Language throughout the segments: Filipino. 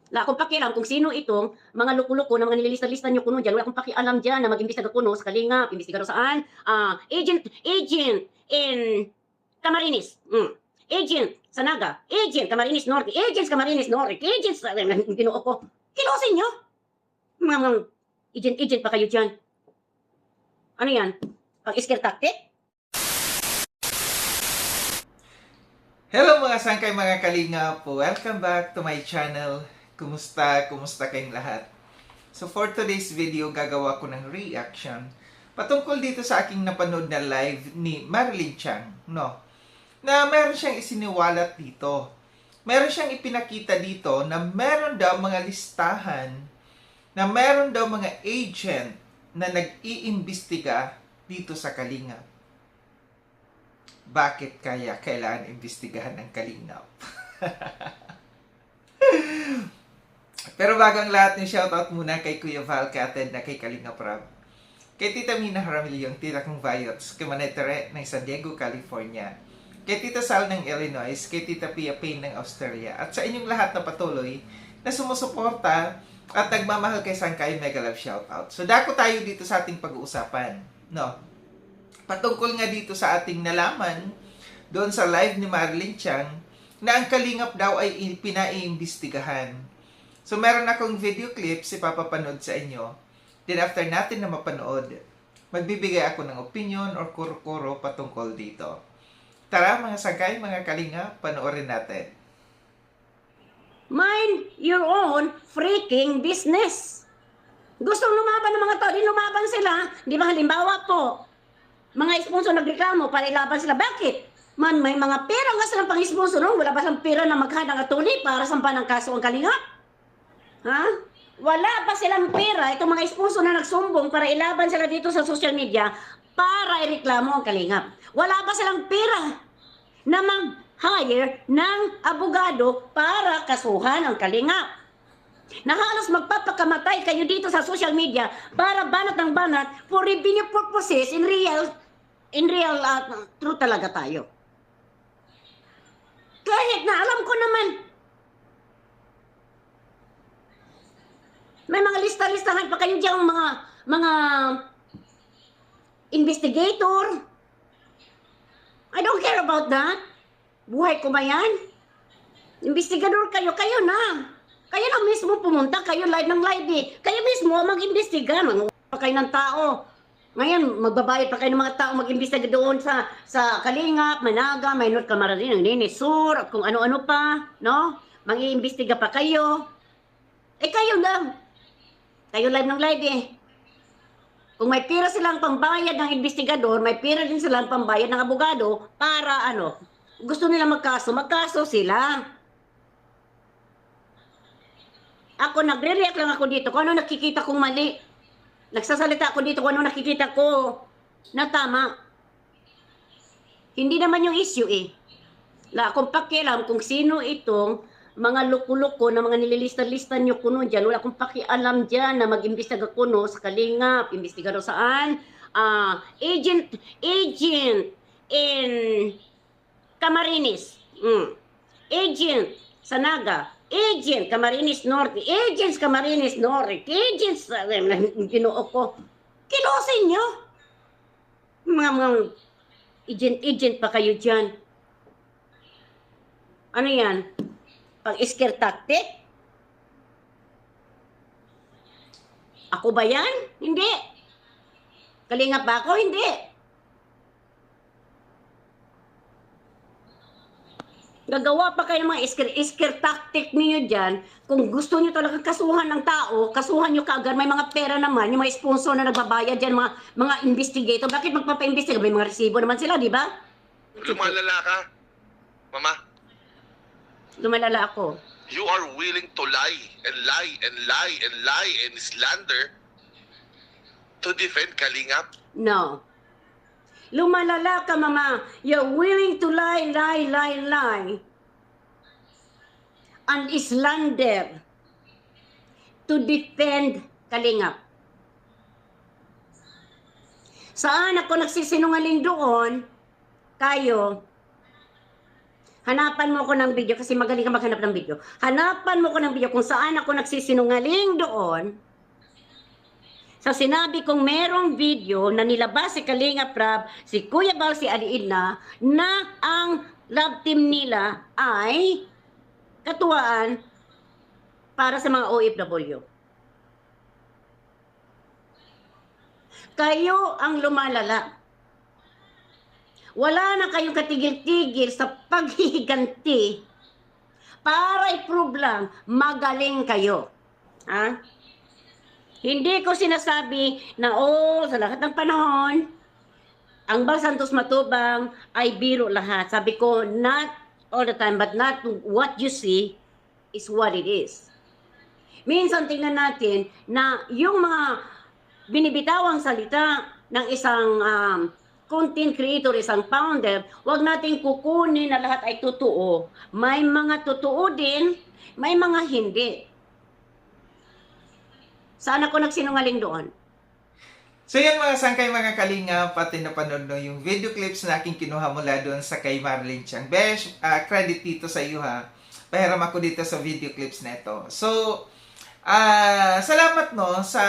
Wala akong pakialam kung sino itong mga loko-loko na mga nililista-lista niyo kuno diyan, wala akong pakialam diyan na mag-imbestiga kuno sa Kalingap, imbestigador saan, agent in Camarines, agent sa Naga, agent Camarines Norte, agents Camarines Norte, agents sa Ginoo ko. Kilosin niyo, mga agent-agent pa kayo diyan. Ano 'yan, pang-scare tactic? Hello mga sangkay, mga kalingap! Welcome back to my channel. Kumusta? Kumusta kayong lahat? So for today's video, gagawa ko ng reaction patungkol dito sa aking napanood na live ni Marilyn Chang, no? Na meron siyang isiniwalat dito. Meron siyang ipinakita dito na meron daw mga listahan, na meron daw mga agent na nag-iimbestiga dito sa Kalingap. Bakit kaya kailangan imbestigahan ng Kalingap? Pero bago ang lahat, shoutout muna kay Kuya Val Cated na kay Kalingap Rab, kay Tita Mina Haramilyon, Tita Kong Viots, kay Manetere ng San Diego, California, kay Tita Sal ng Illinois, kay Tita Pia Payne ng Australia, at sa inyong lahat na patuloy na sumusuporta at nagmamahal kay Sangkay, mega love shoutout. So dako tayo dito sa ating pag-uusapan, no? Patungkol nga dito sa ating nalaman doon sa live ni Marilyn Chang na ang Kalingap daw ay pinaiimbestigahan. So meron akong video clips ipapapanood sa inyo. Then after natin na mapanood, magbibigay ako ng opinion or kuro-kuro patungkol dito. Tara mga sagay, mga Kalingap, panoorin natin. Mind your own freaking business. Gustong lumaban ng mga tao, di lumaban sila. Di ba halimbawa po, mga sponsor nagreklamo para ilaban sila. Bakit? Man, may mga pera nga silang pang-sponsor, no? Wala ba silang pera na maghadang atuli para sampan ng kaso ang Kalingap? Ha? Wala pa silang pera, itong mga sponsor na nagsumbong para ilaban sila dito sa social media para ireklamo ang Kalingap. Wala pa silang pera na mag-hire ng abogado para kasuhan ang Kalingap. Na halos magpapakamatay kayo dito sa social media para banat ng banat for revenue purposes in real true talaga tayo. Kahit na alam ko naman may mga lista-listahan pa kayo diyang mga investigator. I don't care about that. Buhay ko ba yan? Investigador kayo, kayo na. Kayo na mismo pumunta, kayo live ng live eh. Kayo mismo mag-imbestiga, mag-upa kayo ng tao. Ngayon, magbabayad pa kayo ng mga tao mag-imbestiga doon sa Kalingap, Managa, Maynot, Camarines, Ninisur, at kung ano-ano pa, no? Mag-iimbestiga pa kayo. Eh kayo lang. Kayo live ng live eh. Kung may pira silang pambayad ng investigador, may pira din silang pambayad ng abogado para ano, gusto nila magkaso sila. Ako, nagre-react lang ako dito kung ano nakikita kong mali. Nagsasalita ako dito kung ano nakikita ko na tama. Hindi naman yung issue eh. Wala akong pakialam kung sino itong mga loko-loko na mga nililista-lista nyo kuno dyan. Wala akong pakialam dyan na mag-imbestiga kuno sa Kalingap. Imbestigador saan? Agent in Camarines. Agent sa Naga. Agent Camarines Norte, agents Camarines Norte, agents Ginoo ko. Kilosin nyo. Mga agent pa kayo dyan. Ano yan? Pang-scare tactic? Ako ba yan? Hindi. Kalingap ba ako? Hindi. Gagawa pa kayo ng mga scare tactic niyo dyan. Kung gusto niyo talaga kasuhan ng tao, kasuhan niyo kaagad. May mga pera naman, yung mga sponsor na nagbabayad dyan, mga investigator. Bakit magpapa-investigate? May mga resibo naman sila, di ba? Lumalala ka, Mama. Lumalala ako. You are willing to lie and lie and lie and lie and slander to defend Kalingap. No. Lumalala ka, Mama. You're willing to lie and slander to defend Kalingap. Saan ako nagsisinungaling doon? Kayo. Hanapan mo ko ng video kasi magaling ka maghanap ng video. Hanapan mo ko ng video kung saan ako nagsisinungaling doon. Sa sinabi kong merong video na nilabas si Kalinga Prab, si Kuya Bal, si Ali Edna, na ang love team nila ay katuwaan para sa mga OFW. Kayo ang lumalala. Wala na kayong katigil-tigil sa paghihiganti para i-prove lang magaling kayo. Ha? Hindi ko sinasabi na sa lahat ng panahon, ang Bal Santos Matubang ay biro lahat. Sabi ko, not all the time, but not what you see is what it is. Minsan tingnan natin na yung mga binibitawang salita ng isang content creator, isang founder, wag natin kukunin na lahat ay totoo. May mga totoo din, may mga hindi. Saan ako nagsinungaling doon? So yan mga sangkay mga kalinga, pati napanood no, yung video clips na aking kinuha mula doon sa kay Marilyn Chang. Besh, credit dito sa iyo ha. Pahiram ako dito sa video clips na ito. So, salamat no sa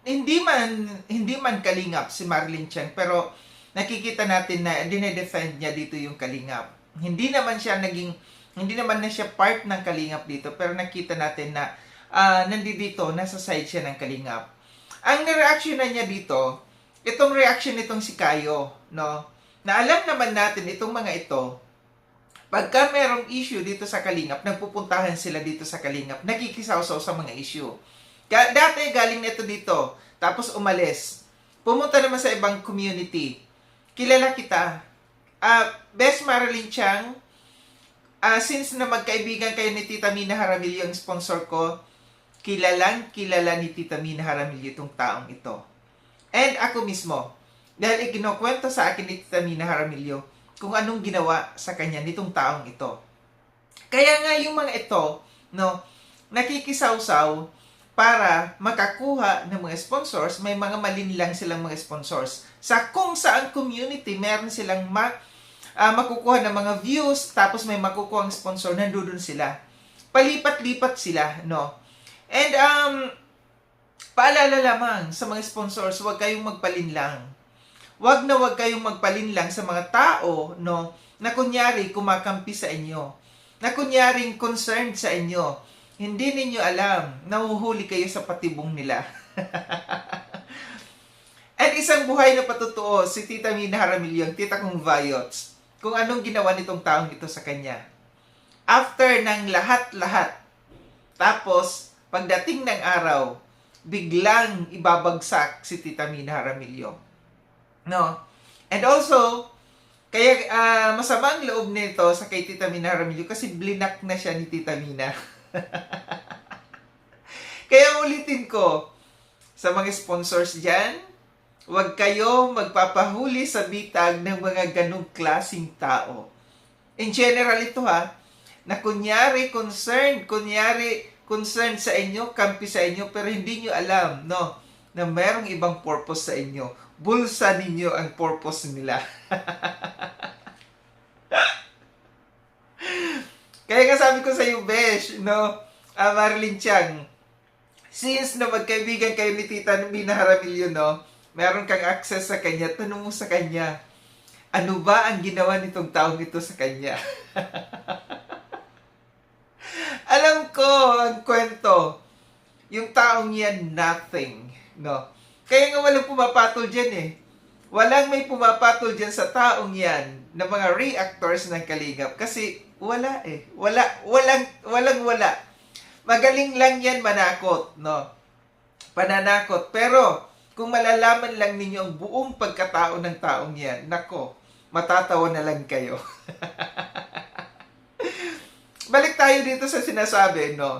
hindi man kalingap si Marilyn Chang, pero nakikita natin na dinedefend niya dito yung kalingap. Hindi naman na siya part ng kalingap dito, pero nakita natin na nandito, nasa side siya ng kalingap. Ang reaction na niya dito, itong reaction nitong si Kayo, no? Na alam naman natin itong mga ito, pagka merong issue dito sa kalingap, nagpupuntahan sila dito sa kalingap, nakikisaw-saw sa mga issue. Dati galing nito dito, tapos umalis. Pumunta naman sa ibang community. Kilala kita. Best Marilyn Chang, since na magkaibigan kayo ni Tita Mina Jaramillo, ang sponsor ko, kilala ni Tita Mina Jaramillo itong taong ito. And ako mismo, dahil ikinukwento sa akin ni Tita Mina Jaramillo kung anong ginawa sa kanya nitong taong ito. Kaya nga yung mga ito, no, nakikisaw-saw para makakuha ng mga sponsors, may mga malinlang silang mga sponsors. Sa kung saan community, meron silang makukuha ng mga views, tapos may makukuha ang sponsor, nandoon sila. Palipat-lipat sila, no? And, paalala lamang sa mga sponsors, huwag kayong magpalinlang. Huwag kayong magpalinlang sa mga tao, no, na kunyari kumakampi sa inyo. Na kunyaring concerned sa inyo. Hindi ninyo alam, nahuhuli kayo sa patibong nila. At isang buhay na patutuo, si Tita Mina Jaramillo, ang tita kong Vayots, kung anong ginawa nitong taong ito sa kanya. After ng lahat-lahat, tapos, pagdating ng araw, biglang ibabagsak si Tita Mina Jaramillo. No? And also, kaya masamang loob nito sa kay Tita Mina Jaramillo kasi blinak na siya ni Tita Mina. Kaya ulitin ko, sa mga sponsors dyan, huwag kayo magpapahuli sa bitag ng mga ganong klaseng tao. In general ito ha, na kunyari concerned sa inyo, kampi sa inyo, pero hindi nyo alam, no, na mayroong ibang purpose sa inyo. Bulsa ninyo ang purpose nila. Kaya nga sabi ko sa iyo, Besh, no, Marilyn Chang, since na magkaibigan kayo ni Tita Mina Jaramillo, no, meron kang access sa kanya, tanong mo sa kanya, ano ba ang ginawa nitong taong ito sa kanya? Alam ko ang kwento. Yung taong yan, nothing. No? Kaya nga walang pumapatol dyan eh. Walang may pumapatol dyan sa taong yan na mga reactors ng Kalingap. Kasi wala eh. Walang. Magaling lang yan manakot. No? Pananakot. Pero kung malalaman lang ninyo ang buong pagkatao ng taong yan, nako, matatawa na lang kayo. Balik tayo dito sa sinasabi, no,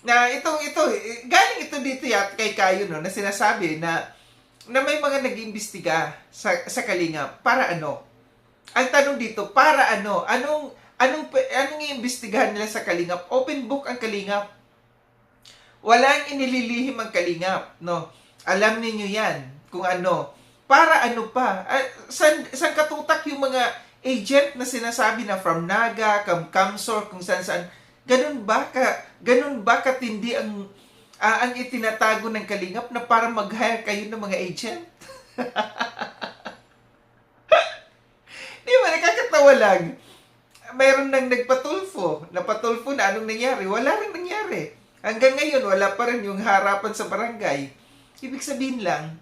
na galing ito dito kay Kayo, no, na sinasabi na may mga nag-iimbestiga sa Kalingap. Para ano? Ang tanong dito, para ano? Anong iimbestigahan nila sa Kalingap? Open book ang Kalingap. Walang inililihim ang Kalingap, no? Alam niyo yan kung ano. Para ano pa? San katutak yung mga agent na sinasabi na from Naga, Kamsor, kung saan-saan. Ganun ba katindi ang itinatago ng Kalingap na para mag-hire kayo ng mga agent? Di ba, nakakatawa lang. Mayroon nang nagpatulfo. Napatulfo na anong nangyari? Wala rin nangyari. Hanggang ngayon, wala pa rin yung harapan sa barangay. Ibig sabihin lang,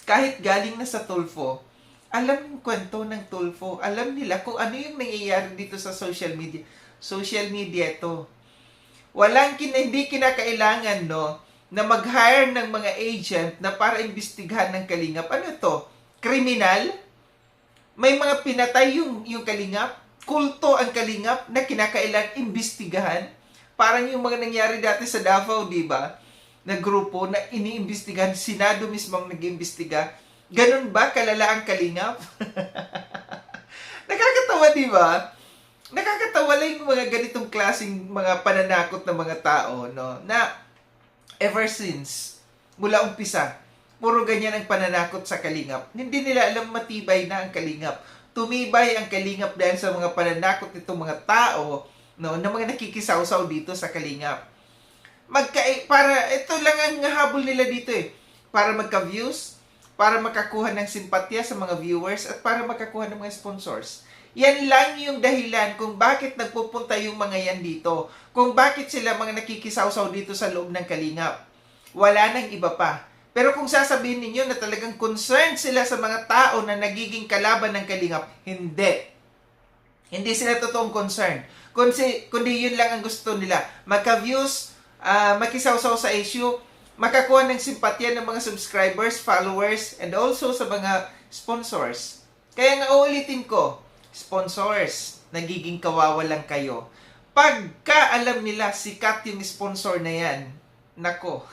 kahit galing na sa tulfo, alam yung kwento ng tulfo. Alam nila kung ano yung nangyayari dito sa social media. Social media ito. Hindi kinakailangan, no, na mag-hire ng mga agent na para imbestigahan ng Kalingap. Ano to? Kriminal? May mga pinatay yung Kalingap? Kulto ang Kalingap na kinakailangan imbestigahan? Parang yung mga nangyari dati sa Davao, di ba? Na grupo na iniimbestigahan, Senado mismo ang nag-iimbestiga. Ganun ba kalala ang Kalingap? Nakakatawa, di ba? Nakakatawa lang yung mga ganitong klaseng mga pananakot ng mga tao, no? Na ever since, mula umpisa, puro ganyan ang pananakot sa Kalingap. Hindi nila alam matibay na ang Kalingap. Tumibay ang Kalingap dahil sa mga pananakot nitong mga tao, no, na mga nakikisawsaw dito sa Kalingap. Para ito lang ang habol nila dito eh. Para magka-views, para makakuha ng simpatya sa mga viewers, at para makakuha ng mga sponsors. Yan lang yung dahilan kung bakit nagpupunta yung mga yan dito. Kung bakit sila mga nakikisawsaw dito sa loob ng Kalingap. Wala nang iba pa. Pero kung sasabihin ninyo na talagang concerned sila sa mga tao na nagiging kalaban ng Kalingap, hindi. Hindi sila totoong concerned. Kundi yun lang ang gusto nila. Magka-views, makisawsaw sa issue, makakuha ng simpatya ng mga subscribers, followers, and also sa mga sponsors. Kaya nga uulitin ko, sponsors, nagiging kawawa lang kayo. Pagka alam nila sikat yung sponsor na yan, nako.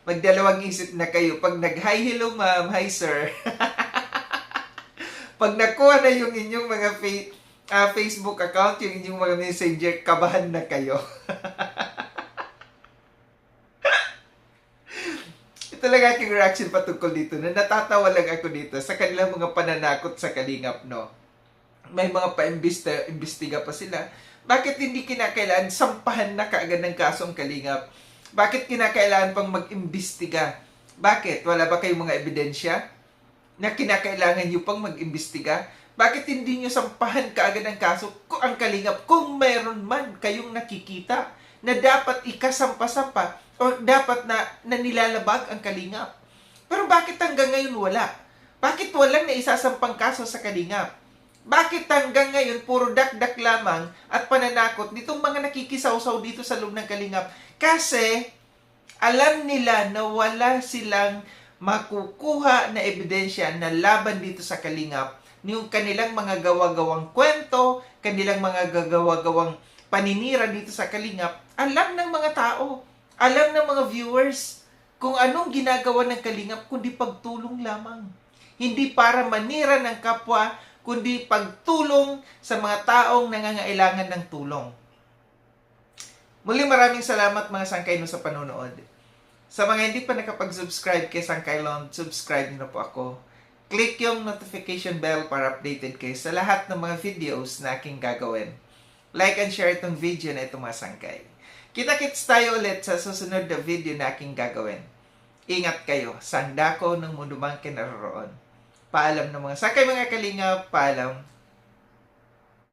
Magdalawang isip na kayo. Pag nag-hi, hello ma'am, hi sir. Pag nakuha na yung inyong mga Facebook account, yung inyong mga messenger, kabahan na kayo. Ito lang aking reaction patungkol dito, na natatawa lang ako dito sa kanilang mga pananakot sa Kalingap, no? May mga pa-imbestiga pa sila. Bakit hindi kinakailangan sampahan na kaagad ng kaso ang Kalingap? Bakit kinakailangan pang mag-imbestiga? Bakit? Wala ba kayong mga ebidensya na kinakailangan nyo pang mag-imbestiga? Bakit hindi nyo sampahan kaagad ang kaso kung ang Kalingap, kung mayroon man kayong nakikita na dapat ikasampa-sampa o dapat na nilalabag ang Kalingap? Pero bakit hanggang ngayon wala? Bakit walang naisasampang kaso sa Kalingap? Bakit hanggang ngayon puro dakdak lamang at pananakot nitong mga nakikisawsaw dito sa loob ng Kalingap? Kasi alam nila na wala silang makukuha na ebidensya na laban dito sa Kalingap. Yung kanilang mga gawa-gawang kwento, kanilang mga gawa-gawang paninira dito sa Kalingap, alam ng mga tao, alam ng mga viewers kung anong ginagawa ng Kalingap, kundi pagtulong lamang. Hindi para manira ng kapwa, kundi pagtulong sa mga taong nangangailangan ng tulong. Muli maraming salamat mga sangkay sa panonood. Sa mga hindi pa nakapag-subscribe kay Sangkay Lond, subscribe na po ako. Click yung notification bell para updated kayo sa lahat ng mga videos na aking gagawin. Like and share itong video na ito mga sangkay. Kita-kits tayo ulit sa susunod na video na aking gagawin. Ingat kayo, sandako ng mundo mang kinaroroon. Paalam ng mga sangkay mga Kalingap, paalam.